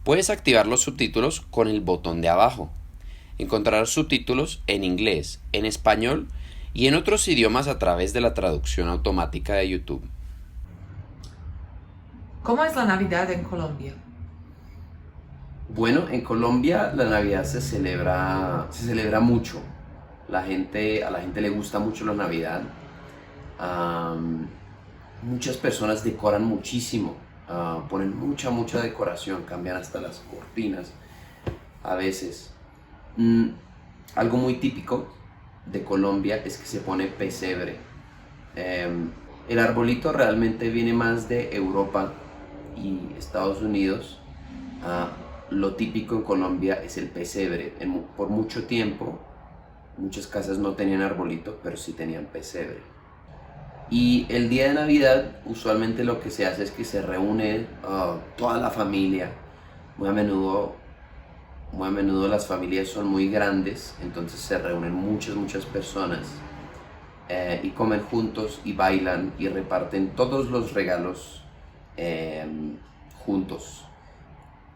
Puedes activar los subtítulos con el botón de abajo. Encontrarás subtítulos en inglés, en español y en otros idiomas a través de la traducción automática de YouTube. ¿Cómo es la Navidad en Colombia? Bueno, en Colombia la Navidad se celebra mucho. A la gente le gusta mucho la Navidad. Muchas personas decoran muchísimo, ponen mucha decoración, cambian hasta las cortinas a veces. Algo muy típico de Colombia es que se pone pesebre. El arbolito realmente viene más de Europa y Estados Unidos. Lo típico en Colombia es el pesebre. Por mucho tiempo, muchas casas no tenían arbolito, pero sí tenían pesebre. Y el día de Navidad, usualmente lo que se hace es que se reúne toda la familia. Muy a menudo las familias son muy grandes, entonces se reúnen muchas personas y comen juntos y bailan y reparten todos los regalos juntos,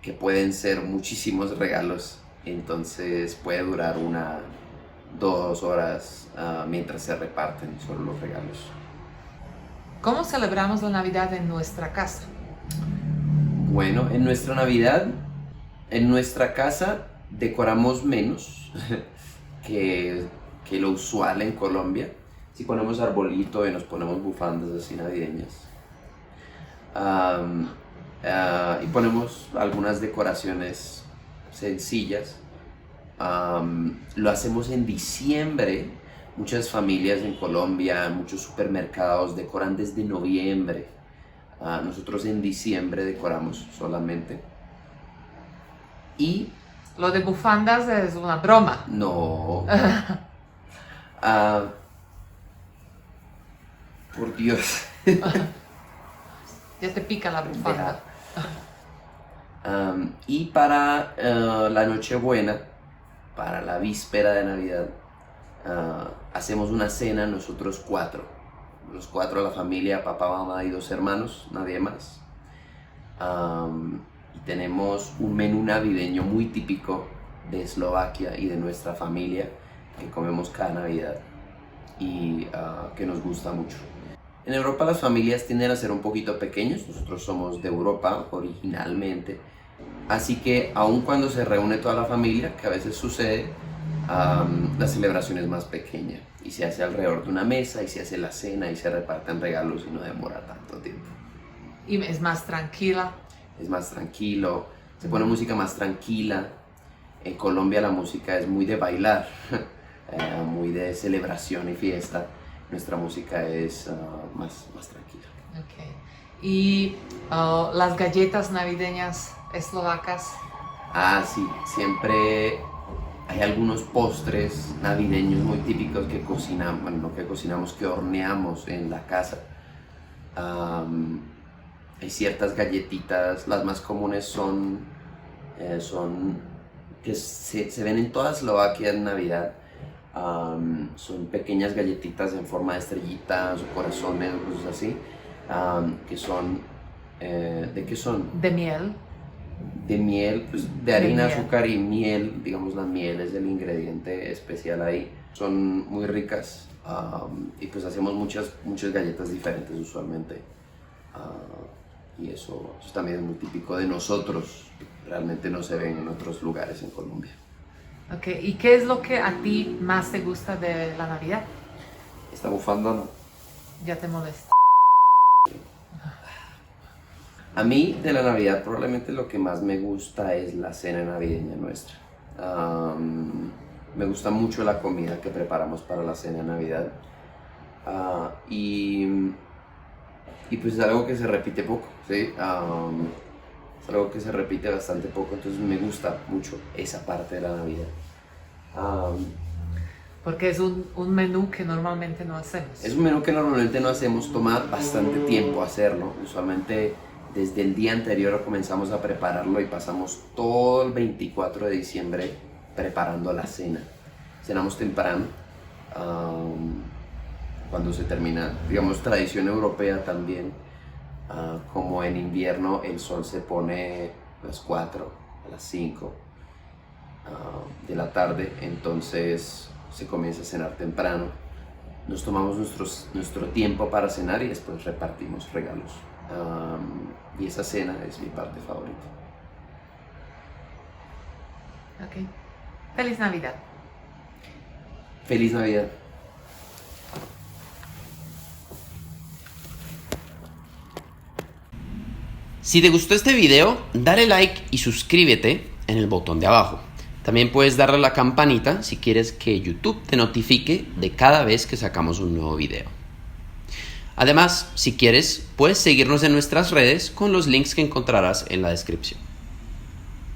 que pueden ser muchísimos regalos. Entonces puede durar 2 horas mientras se reparten solo los regalos. ¿Cómo celebramos la Navidad en nuestra casa? Bueno, en nuestra casa decoramos menos que lo usual en Colombia. Si ponemos arbolito y nos ponemos bufandas así navideñas. Y ponemos algunas decoraciones sencillas. Lo hacemos en diciembre. Muchas familias en Colombia, muchos supermercados decoran desde noviembre. Nosotros en diciembre decoramos solamente. Y Lo de bufandas es una broma. no. Por Dios. Ya te pica la bufanda. Y para la Nochebuena, para la víspera de Navidad, hacemos una cena nosotros 4. Los 4 de la familia, papá, mamá y 2 hermanos, nadie más. Y tenemos un menú navideño muy típico de Eslovaquia y de nuestra familia que comemos cada Navidad y que nos gusta mucho. En Europa las familias tienden a ser un poquito pequeños, nosotros somos de Europa originalmente, así que aun cuando se reúne toda la familia, que a veces sucede, la celebración es más pequeña y se hace alrededor de una mesa y se hace la cena y se reparten regalos y no demora tanto tiempo. Y es más tranquila. Es más tranquilo, se pone música más tranquila. En Colombia la música es muy de bailar, muy de celebración y fiesta. Nuestra música es más tranquila. Okay. ¿Y las galletas navideñas eslovacas? Sí, siempre hay algunos postres navideños muy típicos que cocinamos, bueno, no que cocinamos, que horneamos en la casa. Hay ciertas galletitas, las más comunes son que se ven en toda Eslovaquia en Navidad. Son pequeñas galletitas en forma de estrellitas o corazones o cosas así, que son, ¿de qué son? De miel. De miel, pues de harina, miel. azúcar y miel. Digamos, la miel es el ingrediente especial ahí. Son muy ricas y pues hacemos muchas galletas diferentes usualmente. Y eso también es muy típico de nosotros, realmente no se ven en otros lugares en Colombia. Okay. ¿Y qué es lo que a ti más te gusta de la Navidad? Esta bufanda no. Ya te molesta. A mí de la Navidad probablemente lo que más me gusta es la cena navideña nuestra. Me gusta mucho la comida que preparamos para la cena de Navidad. Y pues es algo que se repite poco, ¿sí? Es algo que se repite bastante poco, entonces me gusta mucho esa parte de la Navidad. Porque es un menú que normalmente no hacemos. Es un menú que normalmente no hacemos, toma bastante tiempo hacerlo. Usualmente desde el día anterior comenzamos a prepararlo y pasamos todo el 24 de diciembre preparando la cena. Cenamos temprano, cuando se termina, digamos, tradición europea también. Como en invierno el sol se pone a las 4, a las 5 de la tarde, entonces se comienza a cenar temprano. Nos tomamos nuestro tiempo para cenar y después repartimos regalos. Y esa cena es mi parte favorita. Ok. Feliz Navidad. Feliz Navidad. Si te gustó este video, dale like y suscríbete en el botón de abajo. También puedes darle a la campanita si quieres que YouTube te notifique de cada vez que sacamos un nuevo video. Además, si quieres, puedes seguirnos en nuestras redes con los links que encontrarás en la descripción.